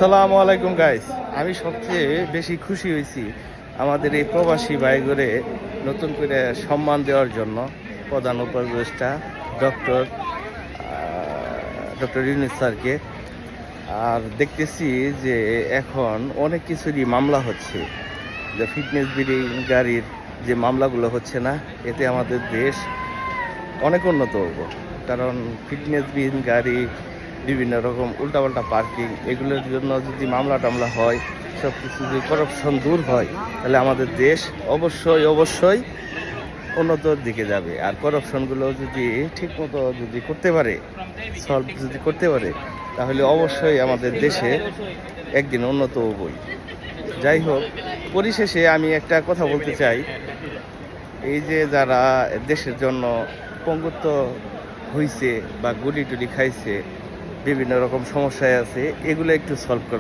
আসসালামু আলাইকুম গাইস। আমি সবচেয়ে বেশি খুশি হয়েছি আমাদের এই প্রবাসী ভাইগরে নতুন করে সম্মান দেওয়ার জন্য প্রধান উপদেষ্টা ডক্টর ডক্টর ইউনূস স্যারকে। আর দেখতেছি যে এখন অনেক কিছুরই মামলা হচ্ছে, যে ফিটনেস বিডিং গাড়ির যে মামলাগুলো হচ্ছে না, এতে আমাদের দেশ অনেক উন্নত হবো। কারণ ফিটনেস বিহীন গাড়ি, বিভিন্ন রকম উল্টাপাল্টা পার্কিং, এগুলোর জন্য যদি মামলা টামলা হয়, সব কিছু যদি করাপশন দূর হয়, তাহলে আমাদের দেশ অবশ্যই উন্নতর দিকে যাবে। আর করাপশনগুলো যদি ঠিকমতো যদি করতে পারে, সলভ যদি করতে পারে, তাহলে অবশ্যই আমাদের দেশে একদিন উন্নত হবই। যাই হোক, পরিশেষে আমি একটা কথা বলতে চাই, এই যে যারা দেশের জন্য পঙ্গুত্ব হইছে বা গুলি টুলি খাইছে, বিভিন্ন রকম সমস্যায় আছে, এগুলো একটু সলভ